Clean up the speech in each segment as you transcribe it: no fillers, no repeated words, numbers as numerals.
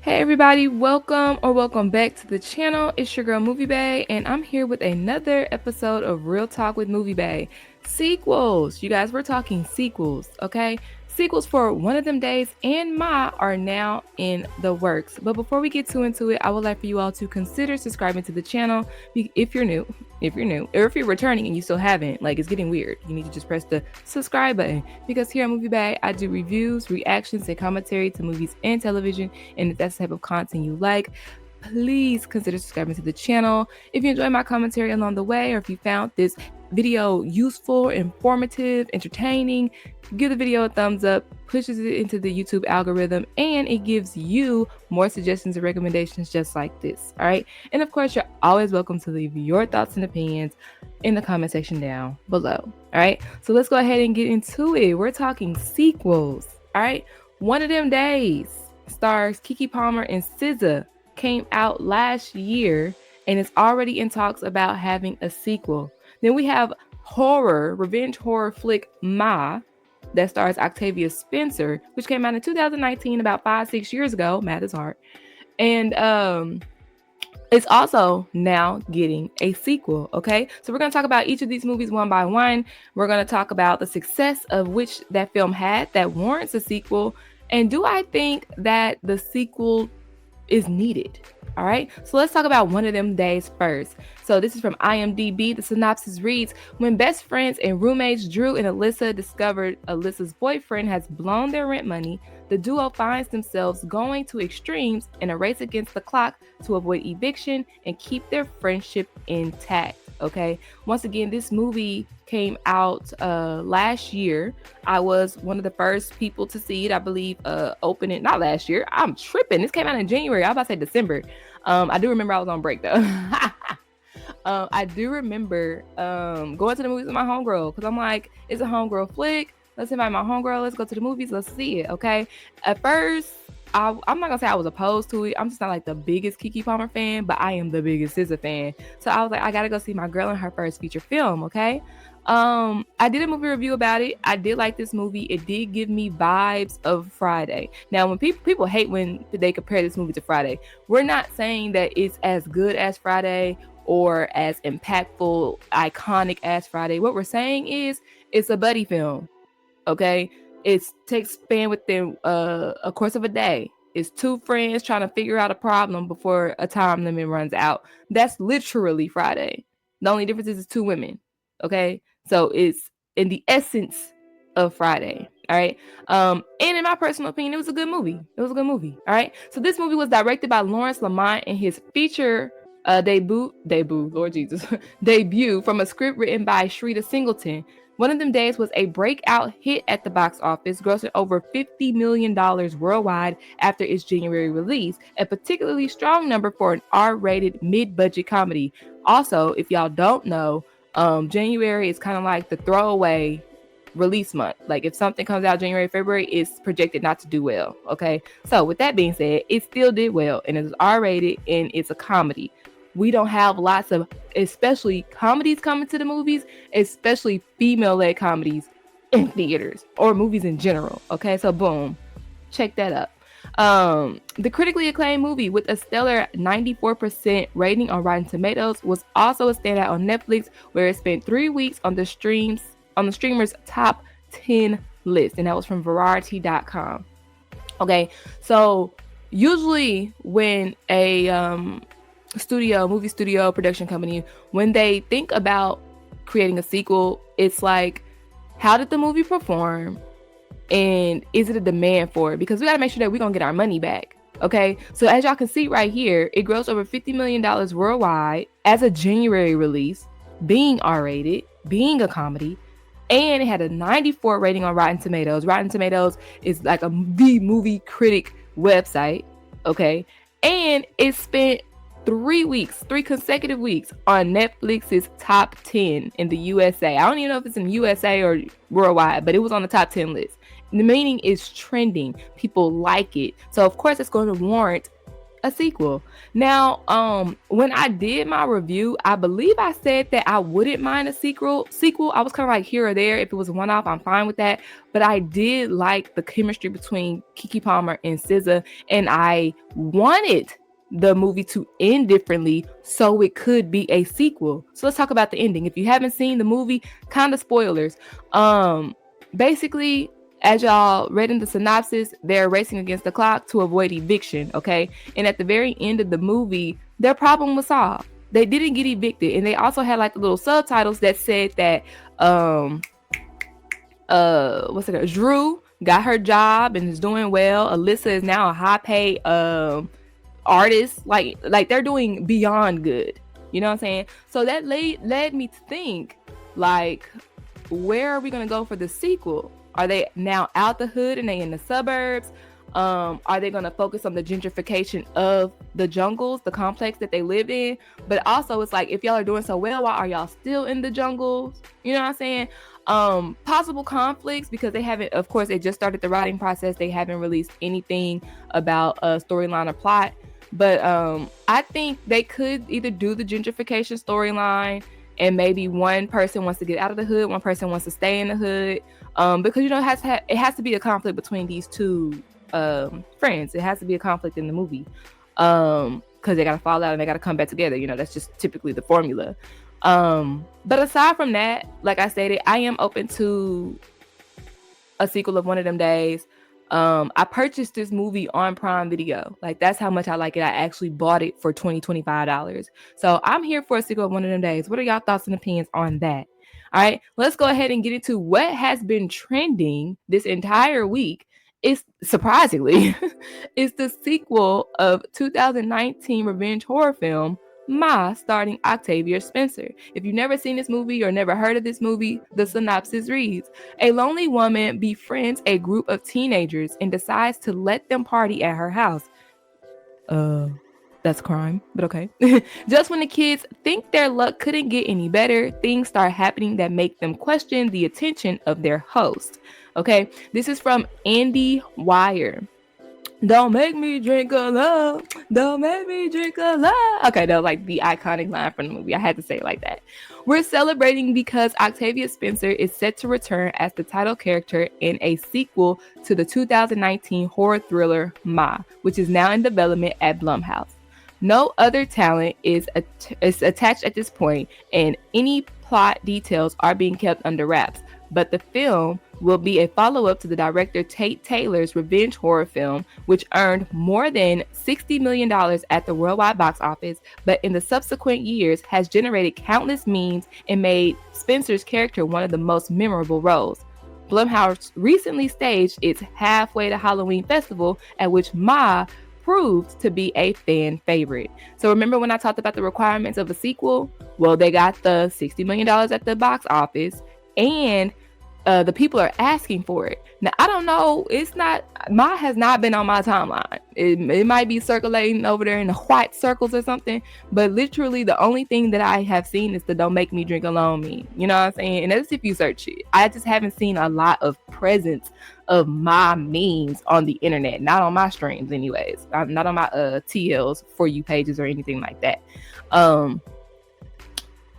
Hey everybody, welcome back to the channel. It's your girl MovieBae, and I'm here with another episode of Real Talk with MovieBae. Sequels, you guys, we're talking sequels, okay? Sequels for One of Them Days and Ma are now in the works. But before we get too into it, I would like for you all to consider subscribing to the channel if you're new. Or if you're returning and you still haven't, like it's getting weird, you need to just press the subscribe button, because here on MovieBae, I do reviews, reactions, and commentary to movies and television. And if that's the type of content you like, please consider subscribing to the channel. If you enjoy my commentary along the way, or if you found this video useful, informative, entertaining, give the video a thumbs up, pushes it into the YouTube algorithm, and it gives you more suggestions and recommendations just like this. All right. And of course, you're always welcome to leave your thoughts and opinions in the comment section down below. All right. So let's go ahead and get into it. We're talking sequels. All right. One of Them Days stars Keke Palmer and SZA came out last year and is already in talks about having a sequel. Then we have revenge horror flick Ma, that stars Octavia Spencer, which came out in 2019, about 5-6 years ago. Math is hard. And it's also now getting a sequel, okay? So we're going to talk about each of these movies one by one. We're going to talk about the success of which that film had that warrants a sequel. And do I think that the sequel is needed? All right, so let's talk about One of Them Days first. So this is from IMDb. The synopsis reads: when best friends and roommates Drew and Alyssa discovered Alyssa's boyfriend has blown their rent money, the duo finds themselves going to extremes in a race against the clock to avoid eviction and keep their friendship intact. Okay, once again, this movie came out last year. I was one of the first people to see it, I believe, opening, not last year, I'm tripping, this came out in January, I was about to say December. I do remember I was on break though. I do remember going to the movies with my homegirl, because I'm like, it's a homegirl flick, let's invite my homegirl, let's go to the movies, let's see it. Okay, at first I'm not gonna say I was opposed to it. I'm just not like the biggest Keke Palmer fan, but I am the biggest SZA fan. So I was like, I gotta go see my girl in her first feature film. Okay. I did a movie review about it. I did like this movie. It did give me vibes of Friday. Now, when people hate when they compare this movie to Friday, we're not saying that it's as good as Friday or as impactful, iconic as Friday. What we're saying is it's a buddy film. Okay. It takes span within a course of a day. It's two friends trying to figure out a problem before a time limit runs out. That's literally Friday. The only difference is it's two women. Okay, so it's in the essence of Friday. All right. And in my personal opinion, it was a good movie. All right. So this movie was directed by Lawrence Lamont in his feature debut, Lord Jesus, debut from a script written by Shrita Singleton. One of Them Days was a breakout hit at the box office, grossing over $50 million worldwide after its January release, a particularly strong number for an R-rated mid-budget comedy. Also, if y'all don't know, January is kind of like the throwaway release month. Like if something comes out January, February, it's projected not to do well. Okay, so with that being said, it still did well, and it's R-rated, and it's a comedy. We don't have lots of, especially comedies coming to the movies, especially female-led comedies in theaters or movies in general. Okay, so boom, check that up. The critically acclaimed movie with a stellar 94% rating on Rotten Tomatoes was also a standout on Netflix, where it spent 3 weeks on the streamer's top 10 list, and that was from Variety.com. Okay, so usually when a movie studio, production company, when they think about creating a sequel, it's like, how did the movie perform? And is it a demand for it? Because we got to make sure that we're going to get our money back. Okay, so as y'all can see right here, it grossed over $50 million worldwide as a January release, being R-rated, being a comedy, and it had a 94 rating on Rotten Tomatoes. Rotten Tomatoes is like the movie critic website. Okay, and it spent 3 consecutive weeks on Netflix's top 10 in the USA. I don't even know if it's in the USA or worldwide, but it was on the top 10 list. The meaning is trending. People like it. So of course it's going to warrant a sequel. Now, when I did my review, I believe I said that I wouldn't mind a sequel. I was kind of like here or there. If it was a one-off, I'm fine with that. But I did like the chemistry between Keke Palmer and SZA, and I wanted the movie to end differently so it could be a sequel. So let's talk about the ending. If you haven't seen the movie, kind of spoilers. Basically, as y'all read in the synopsis, they're racing against the clock to avoid eviction, okay? And at the very end of the movie, their problem was solved. They didn't get evicted. And they also had like the little subtitles that said that Drew got her job and is doing well. Alyssa is now a high paid artist. Like they're doing beyond good. You know what I'm saying? So that led me to think, like, where are we gonna go for the sequel? Are they now out the hood and they in the suburbs? Are they going to focus on the gentrification of the jungles, the complex that they live in? But also, it's like, if y'all are doing so well, why are y'all still in the jungles? You know what I'm saying? Possible conflicts, because they haven't, of course, they just started the writing process. They haven't released anything about a storyline or plot. But I think they could either do the gentrification storyline, and maybe one person wants to get out of the hood, one person wants to stay in the hood. Because, you know, it has to be a conflict between these two friends. It has to be a conflict in the movie, because they got to fall out and they got to come back together. You know, that's just typically the formula. But aside from that, like I stated, I am open to a sequel of One of Them Days. I purchased this movie on Prime Video. Like, that's how much I like it. I actually bought it for $25. So I'm here for a sequel of One of Them Days. What are y'all thoughts and opinions on that? All right, let's go ahead and get into what has been trending this entire week. It's surprisingly, it's the sequel of 2019 revenge horror film, Ma, starring Octavia Spencer. If you've never seen this movie or never heard of this movie, the synopsis reads: a lonely woman befriends a group of teenagers and decides to let them party at her house. That's crime, but okay. Just when the kids think their luck couldn't get any better, things start happening that make them question the attention of their host. Okay, this is from Andy Wire. Don't make me drink alone. Don't make me drink alone. Okay, that was like the iconic line from the movie. I had to say it like that. We're celebrating because Octavia Spencer is set to return as the title character in a sequel to the 2019 horror thriller Ma, which is now in development at Blumhouse. No other talent is attached at this point, and any plot details are being kept under wraps. But the film will be a follow-up to the director Tate Taylor's revenge horror film, which earned more than $60 million at the worldwide box office, but in the subsequent years has generated countless memes and made Spencer's character one of the most memorable roles. Blumhouse recently staged its Halfway to Halloween festival, at which Ma proved to be a fan favorite. So remember when I talked about the requirements of a sequel? Well, they got the $60 million at the box office, and the people are asking for it. Now, I don't know. Ma has not been on my timeline. It might be circulating over there in the white circles or something, but literally the only thing that I have seen is the "Don't Make Me Drink Alone" meme. You know what I'm saying? And that's if you search it. I just haven't seen a lot of presence of my memes on the internet. Not on my streams anyways. Not on my TLs, For You pages or anything like that.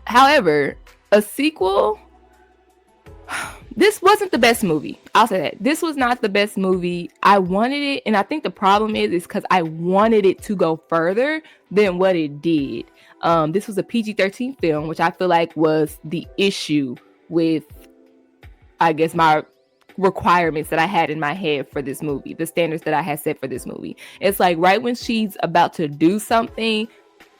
However, a sequel... This wasn't the best movie. I'll say that. This was not the best movie. I wanted it, and I think the problem is because I wanted it to go further than what it did. This was a PG-13 film, which I feel like was the issue with, I guess, my requirements that I had in my head for this movie, the standards that I had set for this movie. It's like right when she's about to do something,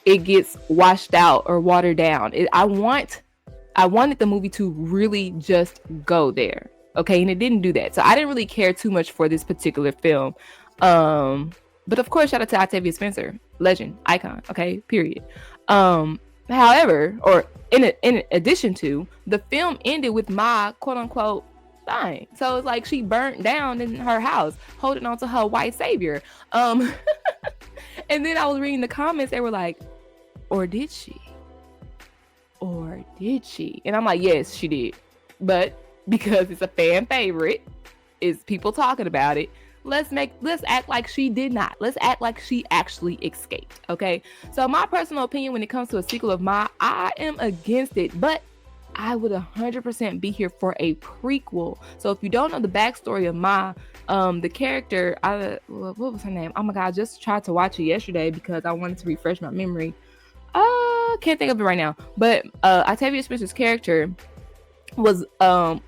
it gets washed out or watered down. I wanted the movie to really just go there. Okay, and it didn't do that. So I didn't really care too much for this particular film. But of course, shout out to Octavia Spencer, legend, icon, okay, period. However, or in addition to, the film ended with Ma, quote unquote, dying. So it's like she burnt down in her house, holding on to her white savior. And then I was reading the comments, they were like, or did she? Or did she? And I'm like, yes, she did. But because it's a fan favorite, it's people talking about it, let's act like she did not. Let's act like she actually escaped. Okay. So my personal opinion when it comes to a sequel of Ma, I am against it, but I would 100% be here for a prequel. So if you don't know the backstory of Ma, the character, what was her name? Oh my God, I just tried to watch it yesterday because I wanted to refresh my memory. Can't think of it right now. But Octavia Spencer's character was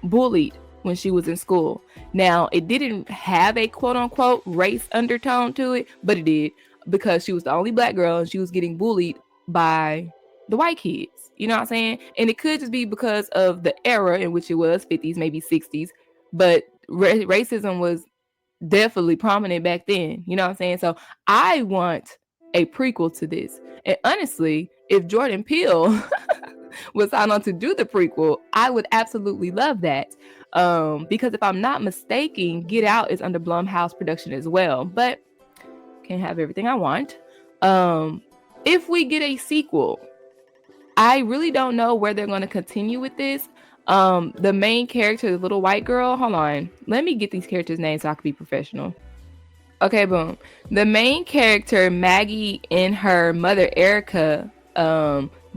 bullied when she was in school. Now, it didn't have a quote-unquote race undertone to it, but it did, because she was the only black girl and she was getting bullied by the white kids. You know what I'm saying? And it could just be because of the era in which it was, 50s, maybe 60s, but racism was definitely prominent back then. You know what I'm saying? So I want a prequel to this. And honestly, if Jordan Peele was signed on to do the prequel, I would absolutely love that. Because if I'm not mistaken, Get Out is under Blumhouse production as well. But can't have everything I want. If we get a sequel, I really don't know where they're going to continue with this. The main character, the little white girl, hold on. Let me get these characters' names so I can be professional. Okay, boom. The main character, Maggie, and her mother, Erica,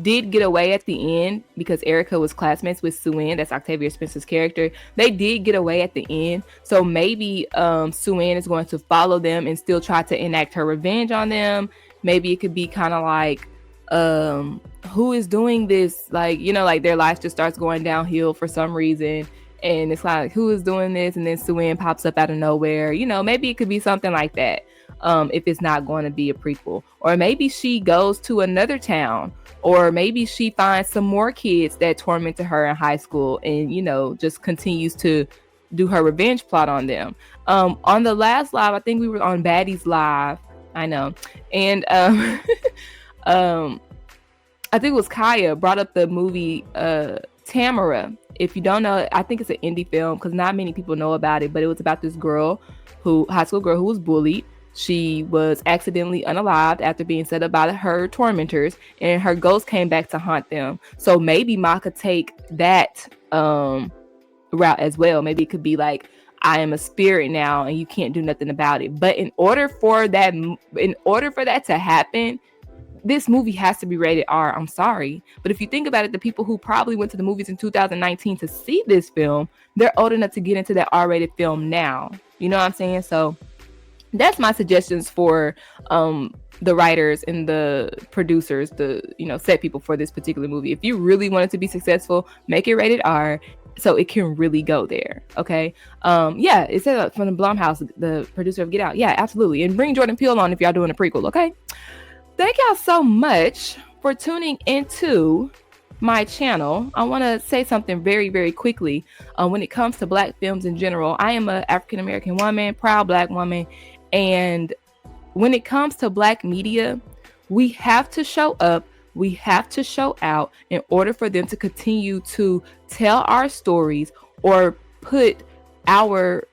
did get away at the end because Erica was classmates with Sue-Ann. That's Octavia Spencer's character. They did get away at the end. So maybe Sue-Ann is going to follow them and still try to enact her revenge on them. Maybe it could be kind of like, who is doing this? Like, you know, like their life just starts going downhill for some reason. And it's like, who is doing this? And then Sue-Ann pops up out of nowhere. You know, maybe it could be something like that. If it's not going to be a prequel. Or maybe she goes to another town. Or maybe she finds some more kids that tormented her in high school and, you know, just continues to do her revenge plot on them. On the last live, I think we were on Baddies Live. I know. And I think it was Kaya brought up the movie Tamara. If you don't know, I think it's an indie film because not many people know about it, but it was about this high school girl who was bullied. She was accidentally unalived after being set up by her tormentors, and her ghost came back to haunt them. So maybe Ma could take that route as well. Maybe it could be like, I am a spirit now and you can't do nothing about it. But in order for that to happen, this movie has to be rated R. I'm sorry. But if you think about it, the people who probably went to the movies in 2019 to see this film, they're old enough to get into that R-rated film now. You know what I'm saying? So that's my suggestions for the writers and the producers, the set people for this particular movie. If you really want it to be successful, make it rated R so it can really go there. Okay. Yeah, it said from the Blumhouse, the producer of Get Out. Yeah, absolutely. And bring Jordan Peele on if y'all doing a prequel. Okay. Thank y'all so much for tuning into my channel. I want to say something very, very quickly. When it comes to Black films in general, I am an African-American woman, proud Black woman. And when it comes to Black media, we have to show up. We have to show out in order for them to continue to tell our stories or put our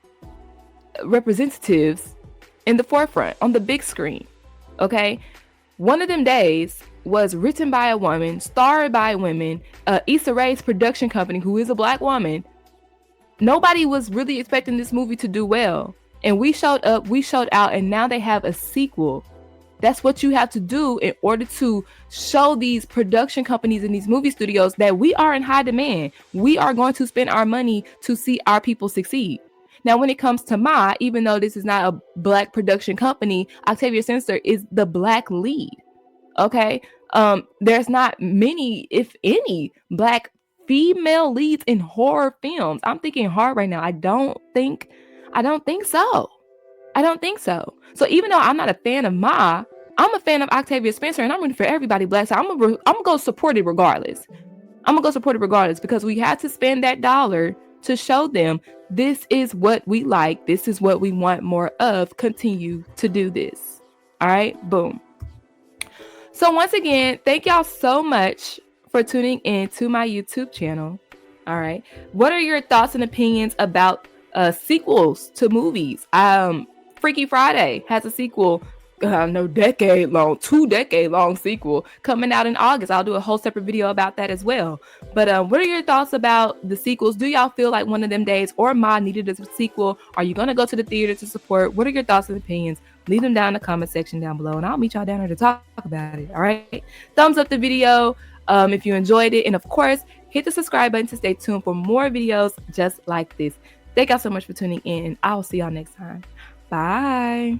representatives in the forefront on the big screen. Okay. One of Them Days was written by a woman, starred by women, Issa Rae's production company, who is a Black woman. Nobody was really expecting this movie to do well. And we showed up, we showed out, and now they have a sequel. That's what you have to do in order to show these production companies and these movie studios that we are in high demand. We are going to spend our money to see our people succeed. Now, when it comes to Ma, even though this is not a Black production company, Octavia Spencer is the Black lead. Okay. There's not many, if any, Black female leads in horror films. I'm thinking hard right now. I don't think so. So even though I'm not a fan of Ma, I'm a fan of Octavia Spencer, and I'm rooting for everybody Black. So I'm gonna go support it regardless. Because we have to spend that dollar to show them this is what we like. This is what we want more of. Continue to do this. All right, boom. So once again, thank y'all so much for tuning in to my YouTube channel. All right. What are your thoughts and opinions about sequels to movies? Freaky Friday has a sequel no, decade long, 2 decade long sequel coming out in August. I'll do a whole separate video about that as well. But what are your thoughts about the sequels? Do y'all feel like One of Them Days or Ma needed a sequel? Are you gonna go to the theater to support? What are your thoughts and opinions? Leave them down in the comment section down below, and I'll meet y'all down there to talk about it. All right, thumbs up the video if you enjoyed it, and of course, hit the subscribe button to stay tuned for more videos just like this. Thank y'all so much for tuning in. I'll see y'all next time. Bye.